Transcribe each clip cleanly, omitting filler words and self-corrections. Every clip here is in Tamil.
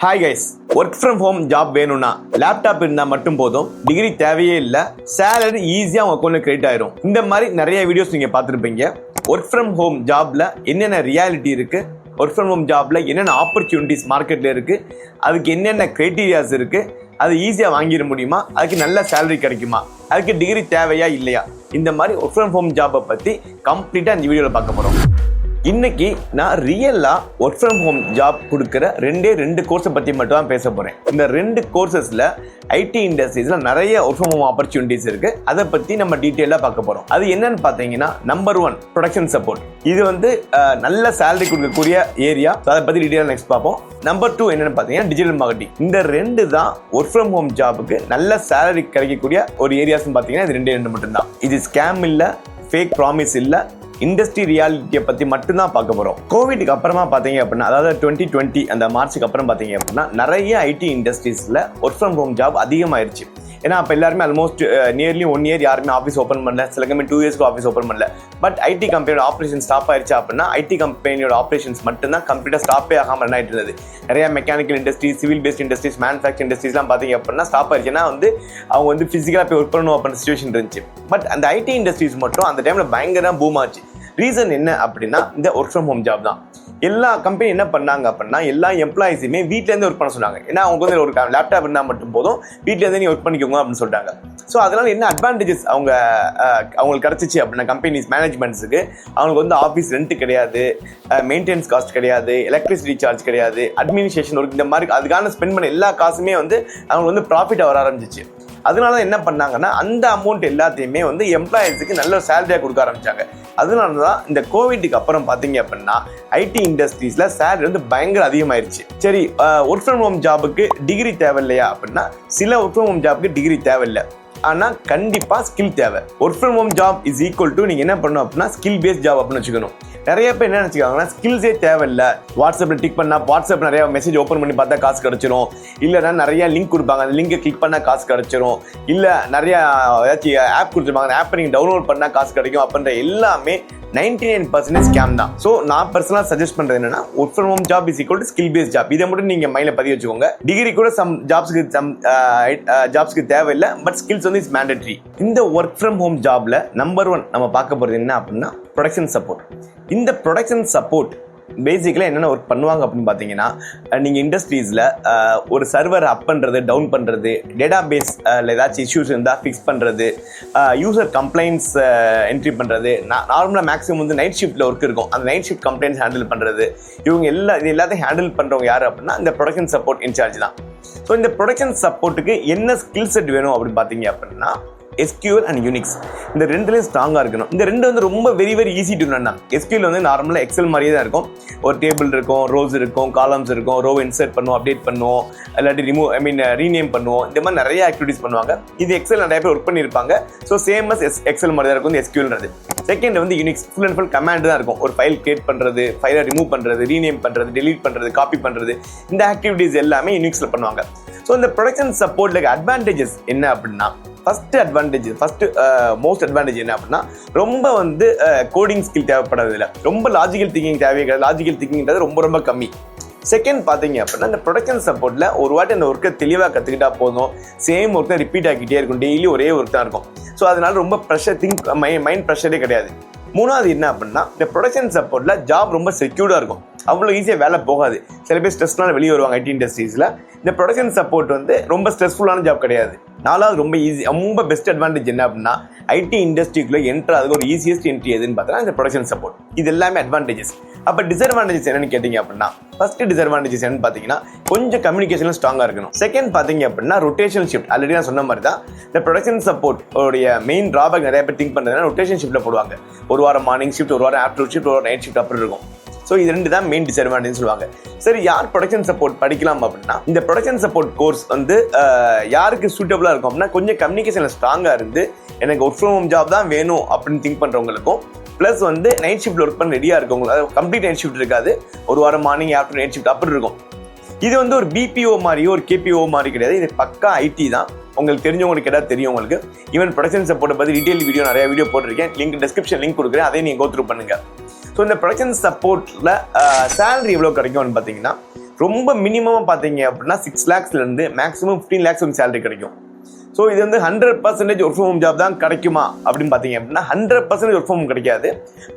Hi guys, work from home job வேணும்னா லேப்டாப் இருந்தால் மட்டும் போதும், டிகிரி தேவையே இல்லை, சேலரி ஈஸியாக உங்கள் அக்கௌண்ட்டில் கிரெடிட் ஆயிரும். இந்த மாதிரி நிறைய வீடியோஸ் நீங்கள் பார்த்துருப்பீங்க. ஒர்க் ஃப்ரம் ஹோம் ஜாப்ல என்னென்ன ரியாலிட்டி இருக்கு, ஒர்க் ஃப்ரம் ஹோம் ஜாப்ல என்னென்ன ஆப்பர்ச்சுனிட்டிஸ் மார்க்கெட்ல இருக்கு, அதுக்கு என்னென்ன கிரைட்டீரியாஸ் இருக்கு, அது ஈஸியாக வாங்கிட முடியுமா, அதுக்கு நல்ல சேலரி கிடைக்குமா, அதுக்கு டிகிரி தேவையா இல்லையா, இந்த மாதிரி ஒர்க் ஃப்ரம் ஹோம் ஜாப்பை பற்றி கம்ப்ளீட்டாக இந்த வீடியோவில் பார்க்க போகிறோம். இன்னைக்கு நான் ரியலா ஒர்க் ஃப்ரம் ஹோம் ஜாப் கொடுக்குற ரெண்டு கோர்ஸை பற்றி மட்டும் தான் பேச போகிறேன். இந்த 2 கோர்சஸில் ஐடி இண்டஸ்ட்ரீஸில் நிறைய ஒர்க் ஃப்ரம் ஹோம் ஆப்பர்ச்சுனிட்டிஸ் இருக்குது. அதை பற்றி நம்ம டீட்டெயிலாக பார்க்க போகிறோம். அது என்னன்னு பார்த்தீங்கன்னா, நம்பர் 1 ப்ரொடக்ஷன் சப்போர்ட். இது நல்ல சேலரி கொடுக்கக்கூடிய ஏரியா. அதை பற்றி டீட்டெயிலாக நெக்ஸ்ட் பார்ப்போம். நம்பர் 2 என்னன்னு பார்த்தீங்கன்னா, டிஜிட்டல் மார்க்கெட்டிங். இந்த 2 தான் ஒர்க் ஃப்ரம் ஹோம் ஜாபுக்கு நல்ல சேலரி கிடைக்கக்கூடிய ஒரு ஏரியாஸ்ன்னு பார்த்தீங்கன்னா இது 2 மட்டும்தான். இது ஸ்கேம் இல்லை, ஃபேக் ப்ராமிஸ் இல்லை, இண்டஸ்ட்ரி ரியாலிட்டியை பற்றி மட்டும்தான் பார்க்க போகிறோம். கோவிட்க்கு அப்புறமா பார்த்தீங்க அப்படின்னா, அதாவது 2020 அந்த மார்ச்சுக்கு அப்புறம் பார்த்தீங்க அப்படின்னா, நிறைய ஐடி இண்டஸ்ட்ரீஸில் ஒர்க் ஃப்ரம் ஹோம் ஜாப் அதிகமாயிருச்சு. ஏன்னா அப்போ எல்லாருமே ஆல்மோஸ்ட் நியர்லி 1 இயர் யாருமே ஆஃபீஸ் ஓப்பன் பண்ணல, சில கம்பெனி 2 இயர்ஸ்க்கு ஆஃபீஸ் ஓப்பன் பண்ணல. பட் ஐடி கம்பெனியோட ஆப்ரேஷன் ஸ்டாப் ஆயிடுச்சு அப்படின்னா, ஐடி கம்பெனியோட ஆப்ரேஷன்ஸ் மட்டும்தான் கம்ப்ளீட்டாக ஸ்டாப்பே ஆகாமல் ரன் ஆகிட்டு இருந்தது. நிறைய mechanical industries, civil based industries, manufacture இண்டஸ்ட்ரீஸ்லாம் பார்த்தீங்க அப்படின்னா ஸ்டாப் ஆயிடுச்சு. ஏன்னா அவங்க ஃபிசிக்கலாக போய் ஒர்க் பண்ணணும் அப்படின்ற சிச்சுவேஷன் இருந்துச்சு. பட் அந்த ஐடி இண்டஸ்ட்ரீஸ் மட்டும் அந்த டைமில் பயங்கரமாக பூம் ஆச்சு. ரீசன் என்ன அப்படின்னா, இந்த ஒர்க் ஃப்ரம் ஹோம் ஜாப் தான். எல்லா கம்பெனி என்ன பண்ணாங்க அப்படின்னா, எல்லா எம்ப்ளாயிஸுமே வீட்டிலேருந்து ஒர்க் பண்ண சொன்னாங்க. ஏன்னா அவங்க ஒரு லேப்டாப் இருந்தால் மட்டும் போதும், வீட்டிலேருந்து நீ ஒர்க் பண்ணிக்கோங்க அப்படின்னு சொல்லிட்டாங்க. ஸோ அதனால என்ன அட்வான்டேஜஸ் அவங்களுக்கு கிடச்சிச்சு அப்படின்னா, கம்பெனிஸ் மேனேஜ்மெண்ட்ஸுக்கு அவங்களுக்கு ஆஃபீஸ் ரெண்ட் கிடையாது, மெயின்டெனன்ஸ் காஸ்ட் கிடையாது, எலக்ட்ரிசிட்டி சார்ஜ் கிடையாது, அட்மினிஸ்ட்ரேஷன் ஒர்க், இந்த மாதிரி அதுக்கான ஸ்பெண்ட் பண்ண எல்லா காசுமே அவங்களுக்கு ப்ராஃபிட் வர ஆரம்பிச்சிச்சு. அதனால என்ன பண்ணாங்கன்னா, அந்த அமௌண்ட் எல்லாத்தையுமே எம்ப்ளாயிஸுக்கு நல்ல சேலரியாக கொடுக்க ஆரம்பிச்சாங்க. அதனால தான் இந்த கோவிட்க்கு அப்புறம் பார்த்தீங்க அப்படின்னா, ஐடி இண்டஸ்ட்ரீஸில் சேலரி பயங்கர அதிகமாயிருச்சு. சரி, ஒர்க் ஃப்ரம் ஹோம் ஜாபுக்கு டிகிரி தேவையில்லையா அப்படின்னா, சில ஒர்க் ஃப்ரம் ஹோம் ஜாபுக்கு டிகிரி தேவையில்லை, ஆனால் கண்டிப்பாக ஸ்கில் தேவை. Work from home job is equal to நீங்கள் என்ன பண்ணணும் அப்படின்னா, ஸ்கில் பேஸ்ட் ஜாப் அப்படின்னு வச்சுக்கணும். நிறைய பேர் என்ன நினச்சிக்காங்கன்னா, ஸ்கில்ஸே தேவையில்லை, வாட்ஸ்அப்பில் டிக் பண்ணால் வாட்ஸ்அப் நிறைய மெசேஜ் ஓப்பன் பண்ணி பார்த்தா காசு கிடச்சிரும், இல்லைனா நிறைய லிங்க் கொடுப்பாங்க, அந்த லிங்கை கிளிக் பண்ணால் காசு கிடச்சிரும், இல்லை நிறையா ஏதாச்சும் ஆப் கொடுத்துருப்பாங்க, அந்த ஆப்பை நீங்கள் டவுன்லோட் பண்ணால் காசு கிடைக்கும் அப்படின்ற எல்லாமே 99% ஸ்கேம் தான். ஸோ நான் பர்சனலாக சஜஸ்ட் பண்ணுறது என்னன்னா, work from home job is equal to skill paste job. இதை மட்டும் நீங்கள் மைண்டில் பதிவு வச்சுக்கோங்க. டிகிரி கூட சம் ஜாப்ஸ்க்கு தேவையில்லை, பட் ஸ்கில்ஸ் இஸ் மேண்டட்ரி. இந்த ஒர்க் ஃப்ரம் ஹோம் ஜாப்ல நம்பர் 1 நம்ம பார்க்க போகிறது என்ன அப்படின்னா, ப்ரொடக்ஷன் சப்போர்ட். இந்த ப்ரொடக்ஷன் சப்போர்ட் பேசிக்கலாக என்னென்ன ஒர்க் பண்ணுவாங்க அப்படின்னு பார்த்தீங்கன்னா, நீங்கள் இண்டஸ்ட்ரீஸில் ஒரு சர்வர் அப் பண்ணுறது, டவுன் பண்ணுறது, டேட்டா பேஸில் ஏதாச்சும் இஷ்யூஸ் இருந்தால் ஃபிக்ஸ் பண்ணுறது, யூசர் கம்ப்ளைண்ட்ஸ் என்ட்ரி பண்ணுறது. நார்மலாக மேக்ஸிமம் நைட் ஷிஃப்ட்டில் ஒர்க் இருக்கும், அந்த நைட் ஷிஃப்ட் கம்ப்ளைண்ட்ஸ் ஹேண்டில் பண்ணுறது. இவங்க எல்லாத்தையும் ஹேண்டில் பண்ணுறவங்க யார் அப்படின்னா, இந்த ப்ரொடக்ஷன் சப்போர்ட் இன்சார்ஜ் தான். ஸோ இந்த ப்ரொடக்ஷன் சப்போர்ட்டுக்கு என்ன ஸ்கில் செட் வேணும் அப்படின்னு பார்த்தீங்க அப்படின்னா, SQL அண்ட் யூனிக்ஸ், இந்த 2லேயும் ஸ்ட்ராங்காக இருக்கணும். இந்த 2 ரொம்ப very easy to run. SQL நார்மலாக எக்ஸல் மாதிரியே தான் இருக்கும். ஒரு டேபிள் இருக்கும், ரோஸ் இருக்கும், காலம்ஸ் இருக்கும், ரோ இன்சர்ட் பண்ணுவோம், அப்டேட் பண்ணுவோம், இல்லாட்டி ரீநேம் பண்ணுவோம். இந்த மாதிரி நிறைய ஆக்டிவிட்டிஸ் பண்ணுவாங்க. இது எக்ஸல் நிறைய பேர் ஒர்க் பண்ணியிருப்பாங்க. ஸோ சேம் எக்ஸல் மாதிரி தான் இருக்கும் SQLன்றது. Second Unix full and full command தான் இருக்கும். ஒரு ஃபைல் கிரியேட் பண்ணுறது, ஃபைலை ரிமூவ் பண்ணுறது, ரீநேம் பண்ணுறது, டெலீட் பண்ணுறது, காப்பி பண்ணுறது, இந்த ஆக்டிவிட்டிஸ் எல்லாமே யூனிக்ஸில் பண்ணுவாங்க. ஸோ இந்த ப்ரொடக்ஷன் சப்போர்ட்ல அட்வான்டேஜஸ் என்ன அப்படின்னா, மோஸ்ட் அட்வான்டேஜ் என்ன அப்படின்னா, ரொம்ப கோடிங் ஸ்கில் தேவைப்படாததில்லை, ரொம்ப லாஜிக்கல் திங்கிங் தேவையே கிடையாது. லாஜிக்கல் திங்கிங்கிறது ரொம்ப கம்மி. செகண்ட் பார்த்தீங்க அப்படின்னா, இந்த ப்ரொடக்ஷன் சப்போர்ட்டில் ஒரு வாட்டி அந்த ஒர்க்கை தெளிவாக கற்றுக்கிட்டா போதும், சேம் ஒர்க் தான் ரிப்பீட் ஆகிக்கிட்டே இருக்கும், டெய்லி ஒரே ஒர்க் தான் இருக்கும். ஸோ அதனால ரொம்ப மைண்ட் ப்ரெஷரே கிடையாது. மூணாவது என்ன அப்படின்னா, இந்த ப்ரொடக்ஷன் சப்போர்ட்டில் ஜாப் ரொம்ப செக்யூர்டாக இருக்கும், அவ்வளோ ஈஸியாக வேலை போகாது. சில பேர் ஸ்ட்ரெஸ்னால வெளியே வருவாங்க ஐடி இண்டஸ்ட்ரீஸில். இந்த ப்ரொடக்ஷன் சப்போர்ட் ரொம்ப ஸ்ட்ரெஸ்ஃபுல்லான ஜாப் கிடையாது. நாலாவது ரொம்ப ஈஸி, ரொம்ப பெஸ்ட் அட்வான்டேஜ் என்ன அப்படின்னா, ஐடி இண்டஸ்ட்ரிக்குள்ளே என்ட்ரு அதுக்கு ஒரு ஈஸியஸ்ட் என்ட்ரி எதுன்னு பார்த்தா இந்த ப்ரொடக்ஷன் சப்போர்ட். இது எல்லாமே அட்வான்டேஜஸ். அப்போ டிஸ்அட்வான்டேஜஸ் என்னன்னு கேட்டிங்க அப்படின்னா, ஃபர்ஸ்ட் டிஸ்அட்வான்டேஜஸ் என்னன்னு பார்த்தீங்கன்னா, கொஞ்சம் கம்யூனிகேஷன் ஸ்ட்ராங்காக இருக்கணும். செகண்ட் பார்த்தீங்க அப்படின்னா, ரொட்டேஷன் ஷிஃப்ட். ஆல்ரெடி நான் சொன்ன மாதிரி தான், இந்த ப்ரொடக்ஷன் சப்போர்ட் உடைய மெயின் ட்ராபேக் நிறைய பேர் திங்க் பண்ணுறதுனா, ரொட்டேஷன் ஷிஃப்ட்டில் போடுவாங்க. ஒரு வாரம் மார்னிங் ஷிஃப்ட், ஒரு வாரம் ஆஃப்டர்நூன் ஷிஃப்ட், ஒரு வாரம் நைட் ஷிஃப்ட் அப்படி இருக்கும். ஸோ இது 2 தான் மெயின் டிஸ்அட்வான்டேஜ் சொல்லுவாங்க. சரி, யார் ப்ரொடக்ஷன் சப்போர்ட் படிக்கலாம் அப்படின்னா, இந்த ப்ரொடக்ஷன் சப்போர்ட் கோர்ஸ் யாருக்கு சூட்டபுளாக இருக்கும் அப்படின்னா, கொஞ்சம் கம்யூனிகேஷனில் ஸ்ட்ராங்காக இருந்து எனக்கு ஒர்க் ஃப்ரம் ஹோம் ஜாப் தான் வேணும் அப்படின்னு திங்க் பண்ணுறவங்களுக்கும், ப்ளஸ் நைட் ஷிஃப்ட் ஒர்க் பண்ண ரெடியாக இருக்கவங்க, அதாவது கம்ப்ளீட் நைட் ஷிஃப்ட் இருக்காது, ஒரு வாரம் மார்னிங் ஆஃப்டர் நைட் ஷிஃப்ட் அப்படி இருக்கும். இது ஒரு BPO மாதிரியோ ஒரு KPO மாதிரி கிடையாது, இது பக்கா ஐடி தான். உங்களுக்கு தெரிஞ்சவங்களுக்கு கேட்டால் தெரியும். உங்களுக்கு ஈவன் ப்ரொடக்ஷன் சப்போர்ட்டை பற்றி டீட்டெயில் வீடியோ நிறைய வீடியோ போட்டிருக்கேன், லிங்க் டிஸ்கிரிப்ஷன் லிங்க் கொடுக்குறேன், அதையும் நீங்கள் கோ த்ரூ பண்ணுங்கள். ஸோ இந்த ப்ரொடக்ஷன் சப்போர்ட்டில் சேலரி எவ்வளோ கிடைக்கும்னு பார்த்தீங்கன்னா, ரொம்ப மினிமமாக பார்த்தீங்க அப்படின்னா 6 lakhsலேருந்து மேக்ஸிமம் 15 lakhs உங்களுக்கு சேலரி கிடைக்கும். ஸோ இது வந்து 100% ஒர்க் ஃப்ரம் ஹோம் ஜாப் தான் கிடைக்குமா அப்படின்னு பார்த்தீங்க அப்படின்னா 100% ஒர்க் ஃப்ரம் ஹோம் கிடைக்காது.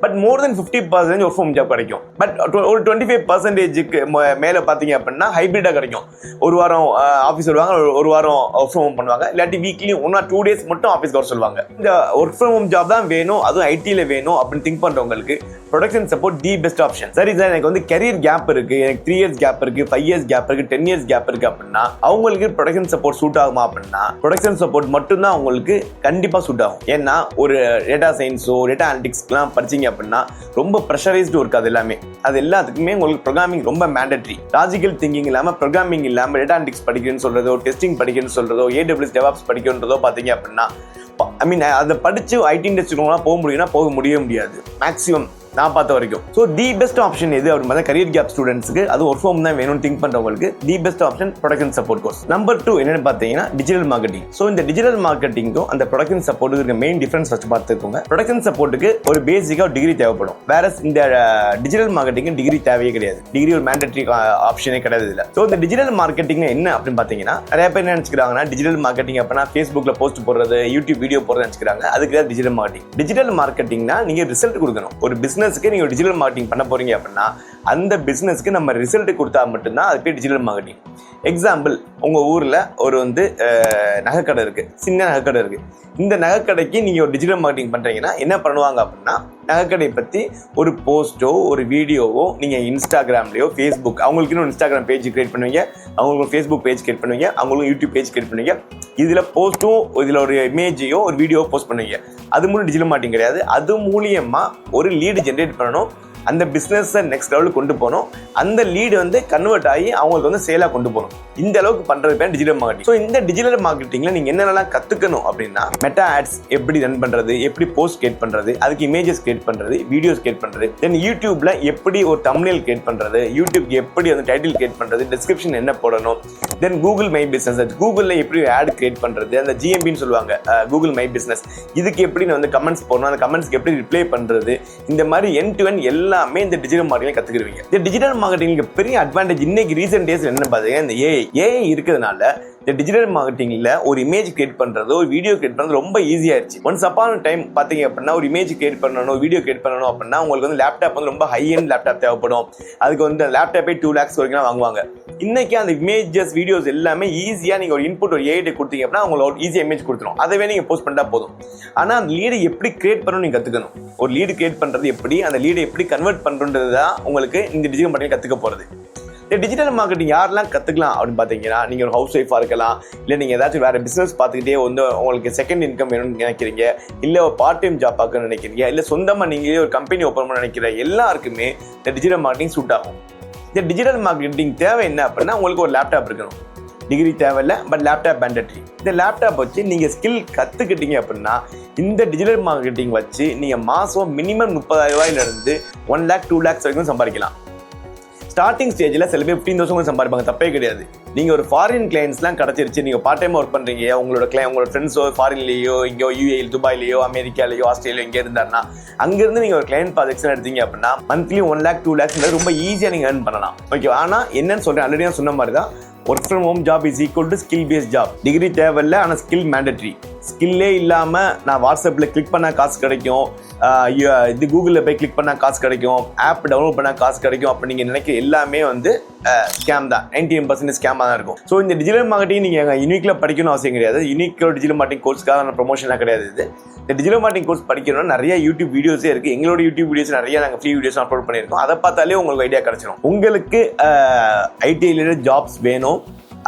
But more then 50% work from job கிடைக்கும். பட் ஒரு 25%க்கு மேலே பார்த்தீங்க அப்படின்னா ஹைப்ரிட்டாக கிடைக்கும். ஒரு வாரம் ஆஃபீஸ் வருவாங்க, ஒரு வாரம் ஒர்க் ஃப்ரம் ஹோம் பண்ணுவாங்க, இல்லாட்டி வீக்லி 1 or 2 days மட்டும் ஆஃபீஸ்க்கு வர சொல்லுவாங்க. இந்த ஒர்க் ஃப்ரம் ஹோம் ஜாப் தான் வேணும், அதுவும் ஐடியில் வேணும் அப்படின்னு திங்க் பண்ணுறவங்களுக்கு production support the best option. சரி சார், எனக்கு வந்து கரியர் கேப் இருக்கு, எனக்கு 3 years கேப் இருக்கு, 5 years கேப் இருக்கு, 10 years கேப் இருக்கு அப்படின்னா அவங்களுக்கு ப்ரொடக்ஷன் சப்போர்ட் சூட் ஆகுமா அப்படின்னா ப்ரொடக்ஷன் சப்போர்ட் மட்டும்தான் உங்களுக்கு கண்டிப்பா சூட் ஆகும். ஏன்னா ஒரு டேட்டா சயின்ஸோ டேட்டா அனலிட்டிக்ஸ்லாம் படிச்சீங்க அப்படின்னா ரொம்ப ப்ரெஷரைஸ்டு ஒர்க். அது எல்லாத்துக்குமே உங்களுக்கு ப்ரோக்ராமிங் ரொம்ப மேண்டட்ரி. லாஜிக்கல் திங்கிங் இல்லாமல் ப்ரோக்ராமிங் இல்லாமல் டேட்டா அனலிட்டிக்ஸ் படிக்கிறேன்னு சொல்றதோ, டெஸ்டிங் படிக்கிறேன்னு சொல்றதோ, AWS DevOps படிக்கிறன்றதோ பார்த்தீங்க அப்படின்னா அதை படிச்சு ஐடி இண்டஸ்ட்ரிலாம் போக முடியாது மேக்ஸிமம் நான் பார்த்த வரைக்கும். ஸோ தி பெஸ்ட் ஆப்ஷன் எது அப்படின்னு பார்த்தா கரியர் கேப் ஸ்டூடெண்ட்ஸ்க்கு அது ஒர்க் ஃப்ரம் தான் வேணும்னு திங்க் பண்ணுறவங்களுக்கு the best option production support course. Number 2 என்னன்னு பார்த்தீங்கன்னா டிஜிட்டல் மார்க்கெட்டிங். ஸோ இந்த டிஜிட்டல் மார்க்கெட்டிங்கும் அந்த ப்ரொடக்ஷன் சப்போர்ட்டுக்கு இருக்க மெயின் டிஃபரன்ஸ் வச்சு பார்த்துக்கோங்க. ப்ரொடக்ஷன் சப்போர்ட்டுக்கு ஒரு பேசிக்காக டிகிரி தேவைப்படும். வேற இந்த டிஜிட்டல் மார்க்கெட்டிங் டிகிரி தேவையே கிடையாது. டிகிரி ஒரு மேண்டட்ரி ஆப்ஷனே கிடையாது இல்லை. ஸோ இந்த டிஜிட்டல் மார்க்கெட்டிங் என்ன அப்படின்னு பார்த்தீங்கன்னா நிறைய பேர் என்ன நினைச்சுக்கிறாங்கன்னா டிஜிட்டல் மார்க்கெட்டிங் அப்படின்னா ஃபேஸ்புக்கில் போஸ்ட் போடுறது, யூடியூப் வீடியோ போடுறது நினைச்சுக்கிறாங்க. அதுக்கு தான் டிஜிட்டல் மார்க்கெட்டிங். டிஜிட்டல் மார்க்கெட்டிங்னா நீங்கள் ரிசல்ட் கொடுக்கணும். ஒரு பிசினஸ்க்கு நீங்கள் டிஜிட்டல் மார்க்கெட்டிங் பண்ண போறீங்க அப்படின்னா அந்த பிசினஸ்க்கு நம்ம ரிசல்ட் கொடுத்தா மட்டும்தான் அது பேர் டிஜிட்டல் மார்க்கெட்டிங். எக்ஸாம்பிள், உங்க ஊர்ல ஒரு வந்து நகைக்கடை இருக்கு, சின்ன நகைக்கடை இருக்கு. இந்த நகைக்கடைக்கு நீங்க ஒரு டிஜிட்டல் மார்க்கெட்டிங் பண்றீங்கன்னா என்ன பண்ணுவாங்க அப்படின்னா நகைக்கடையை பத்தி ஒரு போஸ்டோ ஒரு வீடியோவோ நீங்க இன்ஸ்டாகிராம்லயோ ஃபேஸ்புக், அவங்களுக்கு ஒரு இன்ஸ்டாகிராம் பேஜ் கிரியேட் பண்ணுவீங்க, அவங்களுக்கு ஒரு ஃபேஸ்புக் பேஜ் கிரியேட் பண்ணுவீங்க, அவங்களுக்கு யூடியூப் பேஜ் கிரியேட் பண்ணுவீங்க. இதுல போஸ்ட்டும் இதுல ஒரு இமேஜையோ ஒரு வீடியோ போஸ்ட் பண்ணுவீங்க. அது மூலம் டிஜிட்டல் மார்க்கெட்டிங் கிடையாது. அது மூலியமா ஒரு லீடு ஜென்ரேட் பண்ணணும், அந்த பிஸ்னஸை நெக்ஸ்ட் லெவலுக்கு கொண்டு போகணும், அந்த லீடு வந்து கன்வெர்ட் ஆகி அவங்களுக்கு வந்து சேலாக கொண்டு போகணும். இந்த அளவுக்கு பண்றது பேர் டிஜிட்டல் மார்க்கெட்டிங். ஸோ இந்த டிஜிட்டல் மார்க்கெட்டிங்ல நீங்க என்னென்னலாம் கத்துக்கணும் அப்படின்னா மெட்டா ஆட்ஸ் எப்படி ரன் பண்றது, எப்படி போஸ்ட் கிரியேட் பண்றது, அதுக்கு இமேஜஸ் கிரியேட் பண்றது, வீடியோஸ் கிரியேட் பண்றது, தென் யூடியூப்ல எப்படி ஒரு தம்ப்நெயில் கிரியேட் பண்றது, யூடியூப் எப்படி வந்து டைட்டில் கிரியேட் பண்றது, டிஸ்கிரிப்ஷன் என்ன போடணும், தென் கூகுள் மை பிசினஸ், கூகுள்ல எப்படி ஆட் கிரியேட் பண்றது, அந்த GMBன்னு சொல்லுவாங்க கூகுள் மை பிசினஸ், இதுக்கு எப்படி வந்து கமெண்ட்ஸ் போடணும், அந்த கமெண்ட்ஸ்க்கு எப்படி ரிப்ளை பண்றது, இந்த மாதிரி எண்ட் டு எண்ட் எல்லாமே இந்த டிஜிட்டல் மார்க்கெட்டிங் கத்துக்கிடுவீங்க. இந்த டிஜிட்டல் மார்க்கெட்டிங்க்கு பெரிய அட்வான்டேஜ் இன்னைக்கு ரீசென்ட் டேஸ்ல என்ன பாத்தீங்கன்னா இந்த ஏஐ இருக்கிறதுனால இந்த டிஜிட்டல் மார்க்கெட்டிங்ல ஒரு இமேஜ் கிரியேட் பண்றது, ஒரு வீடியோ கிரியேட் பண்றது ரொம்ப ஈஸியா ஆயிடுச்சு. ஒன்ஸ் அப்பான் டைம் பாத்தீங்க அப்படின்னா ஒரு இமேஜ் கிரியேட் பண்ணணும், வீடியோ கிரியேட் பண்ணணும் அப்படின்னா உங்களுக்கு வந்து லேப்டாப் வந்து ரொம்ப ஹை எண்ட் லேப்டாப் தேவைப்படும். அதுக்கு வந்து லேப்டாப்பே 2 lakhs வரைக்கும் வாங்குவாங்க. இன்னைக்கு அந்த இமேஜஸ் வீடியோஸ் எல்லாமே ஈஸியா நீங்க ஒரு இன்புட் ஒரு ஏஐ கொடுத்தீங்க அப்படின்னா உங்களுக்கு ஈஸியா இமேஜ் கொடுத்துரும். அதவே நீங்க போஸ்ட் பண்ணா போதும். ஆனா அந்த லீடை எப்படி கிரியேட் பண்ணணும் நீங்க கத்துக்கணும். ஒரு லீடு கிரியேட் பண்றது எப்படி, அந்த லீடை எப்படி கன்வெர்ட் பண்றது தான் உங்களுக்கு இந்த டிஜிட்டல் மார்க்கெட்டிங் கத்துக்க போறது. இந்த டிஜிட்டல் மார்க்கெட்டிங் யாரெல்லாம் கற்றுக்கலாம் அப்படின்னு பார்த்தீங்கன்னா நீங்கள் ஒரு ஹவுஸ் ஒய்ஃபாக இருக்கலாம், இல்லை நீங்கள் ஏதாச்சும் வேறு பிஸ்னஸ் பார்த்துக்கிட்டே வந்து உங்களுக்கு செகண்ட் இன்கம் வேணும்னு நினைக்கிறீங்க, இல்லை ஒரு பார்ட் டைம் ஜாப் பார்க்கணும்னு நினைக்கிறீங்க, இல்லை சொந்தமாக நீங்களே ஒரு கம்பெனி ஓப்பன் பண்ண நினைக்கிற எல்லாருக்குமே இந்த டிஜிட்டல் மார்க்கெட்டிங் சூட் ஆகும். இந்த டிஜிட்டல் மார்க்கெட்டிங் தேவை என்ன அப்படின்னா உங்களுக்கு ஒரு லேப்டாப் இருக்கணும். டிகிரி தேவையில்லை, பட் லேப்டாப் மேண்டட்ரி. இந்த லேப்டாப் வச்சு நீங்கள் ஸ்கில் கற்றுக்கிட்டீங்க அப்படின்னா இந்த டிஜிட்டல் மார்க்கெட்டிங் வச்சு நீங்கள் மாதம் மினிமம் 30,000 1 lakh 2 lakhs வரைக்கும் சம்பாதிக்கலாம். ஸ்டார்டிங் ஸ்டேஜில் சில பேர் 15,000 சம்பாதிப்பாங்க, தப்பே கிடையாது. நீங்கள் ஒரு ஃபாரின் கிளைண்ட்ஸ்லாம் கிடச்சிருச்சு, நீங்கள் பார்ட் டைமாக ஒர்க் பண்ணுறீங்க, உங்களோட ஃப்ரெண்ட்ஸோ ஃபாரின்லேயோ இங்கேயோ UAE துபாயிலேயோ அமெரிக்காலேயோ ஆஸ்திரேலியோ இங்கே இருந்தாருன்னா அங்கேருந்து நீங்கள் ஒரு கிளைண்ட் ப்ராஜெக்ட்ஸ் எடுத்தீங்க அப்படின்னா மந்த்லி 1 lakh 2 lakhs ரொம்ப ஈஸியாக நீங்கள் ஏர்ன் பண்ணலாம். ஓகே, ஆனால் என்னன்னு சொல்கிறேன், ஆல்ரெடி நான் சொன்ன மாதிரி தான் work from home job is equal to skill paste job. Degree தேவையில்லை, ஆனால் ஸ்கில் மேண்டட்ரி. ஸ்கில்லே இல்லாமல் நான் வாட்ஸ்அப்பில் கிளிக் பண்ணால் காசு கிடைக்கும், இது கூகுளில் போய் கிளிக் பண்ணால் காசு கிடைக்கும், ஆப் டவுன்லோட் பண்ணால் காசு கிடைக்கும் அப்படி நீங்கள் நினைக்கிற எல்லாமே வந்து ஸ்கேம் தான். 99% ஸ்கேமாக தான் இருக்கும். ஸோ இந்த டிஜிட்டல் மார்க்கெட்டிங் நீங்கள் யூனிக்ல படிக்கணும் அவசியம் கிடையாது. யூனிக்கோட டிஜிட்டல் மார்க்கெட்டிங் கோர்ஸ்க்காக ப்ரொமோஷன்லாம் கிடையாது. இது இந்த டிஜிட்டல் மார்க்கெட்டிங் கோர்ஸ் படிக்கணும்னா நிறைய யூடியூப் வீடியோஸே இருக்குது. எங்களோட யூடியூப் வீடியோஸ் நிறைய நாங்கள் ஃப்ரீ வீடியோஸ் அப்லோட் பண்ணியிருக்கோம். அதை பார்த்தாலே உங்களுக்கு ஐடியா கிடைச்சிடும். உங்களுக்கு ஐடி ரிலேட்டட் ஜாப்ஸ் வேணும்,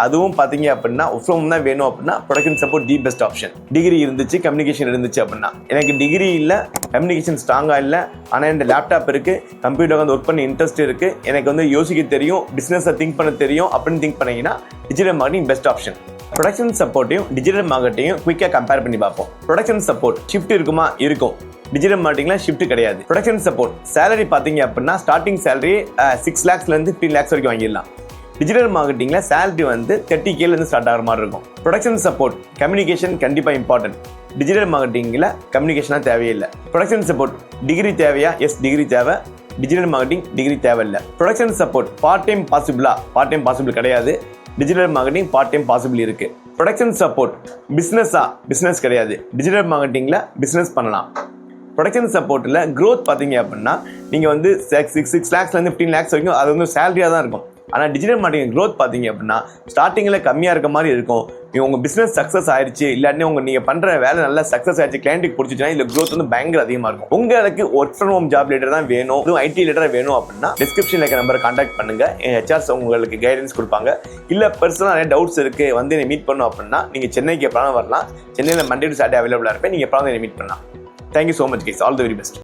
அதுவும் பார்த்தீங்க அப்படின்னா ஒர்க் தான் வேணும் அப்படின்னா production support the best option. Degree இருந்துச்சு, கம்யூனிகேஷன் இருந்துச்சு அப்படின்னா, எனக்கு டிகிரி இல்லை, கம்யூனிகேஷன் ஸ்ட்ராங்காக இல்லை, ஆனால் என் லேப்டாப் இருக்குது, கம்ப்யூட்டர் வந்து ஒர்க் பண்ண இன்ட்ரெஸ்ட் இருக்குது, எனக்கு வந்து யோசிக்க தெரியும், பிஸ்னஸை திங்க் பண்ண தெரியும் அப்படின்னு திங்க் பண்ணீங்கன்னா digital marketing best option. Production சப்போர்ட்டையும் டிஜிட்டல் மார்க்கெட்டையும் குயிக்காக கம்பேர் பண்ணி பார்ப்போம். ப்ரொடக்ஷன் சப்போர்ட் ஷிஃப்ட் இருக்குமா? இருக்கும். டிஜிட்டல் மார்க்கெட்டிங்ல ஷிஃப்ட் கிடையாது. ப்ரொடக்ஷன் சப்போர்ட் சேலரி பார்த்தீங்க அப்படின்னா ஸ்டார்டிங் சேலரி 6 lakhsலேருந்து 3 lakhs வரைக்கும் வாங்கிடலாம். டிஜிட்டல் மார்க்கெட்டிங்ல சேலரி வந்து 30K ஸ்டார்ட் ஆகிற மாதிரி இருக்கும். ப்ரொடக்ஷன் சப்போர்ட் கம்யூனிகேஷன் கண்டிப்பாக இம்பார்ட்டன்ட். டிஜிட்டல் மார்க்கெட்டிங்கில் கம்யூனிகேஷனாக தேவையில்லை. ப்ரொடக்ஷன் சப்போர்ட் டிகிரி தேவையா? எஸ், டிகிரி தேவை. டிஜிட்டல் மார்க்கெட்டிங் டிகிரி தேவையில்லை. ப்ரொடக்ஷன் சப்போர்ட் பார்ட் டைம் பாசிபிளா? பார்ட் டைம் பாசிபிள் கிடையாது. Digital marketing part time possible இருக்கு. ப்ரொடக்ஷன் சப்போர்ட் பிஸ்னஸ் கிடையாது. டிஜிட்டல் மார்க்கெட்டிங்ல பிஸ்னஸ் பண்ணலாம். ப்ரொடக்ஷன் சப்போர்ட்டில் க்ரோத் பார்த்தீங்க அப்படின்னா நீங்கள் வந்து 6 lakhsலேருந்து 15 lakhs வரைக்கும் அது வந்து சேலரியாக தான் இருக்கும். ஆனால் டிஜிட்டல் மார்க்கெட்டிங் க்ரோத் பார்த்தீங்க அப்படின்னா ஸ்டார்டிங்கில் கம்மியாக இருக்க மாதிரி இருக்கும். உங்கள் பிஸ்னஸ் சக்ஸஸ் ஆயிடுச்சு, இல்லாட்டி நீங்கள் பண்ணுற வேலை நல்லா சக்ஸஸ் ஆயிடுச்சு, கிளைண்ட்டுக்கு பிடிச்சிச்சுன்னா இதில் க்ரோத் வந்து பயங்கர அதிகமாக இருக்கும். உங்களுக்கு work from home job leader தான் வேணும், அதுவும் ஐடி லீடராக வேணும் அப்படின்னா டிஸ்கிரிப்ஷனில் இருக்க நம்பரை கான்டாக்ட் பண்ணுங்க. ஹெச்ஆர்ஸ் உங்களுக்கு கைடன்ஸ் கொடுப்பாங்க. இல்லை பர்சனலாக நிறைய டவுட்ஸ் இருக்குது வந்து என்னை மீட் பண்ணணும் அப்படின்னா நீங்கள் சென்னைக்கு எப்போ வரலாம். சென்னையில் மண்டே டு சாட்டர்டே அவைலபிளாக இருப்பேன். நீங்கள் எப்போ என்னை மீட் பண்ணலாம். Thank you so much guys. All the very best.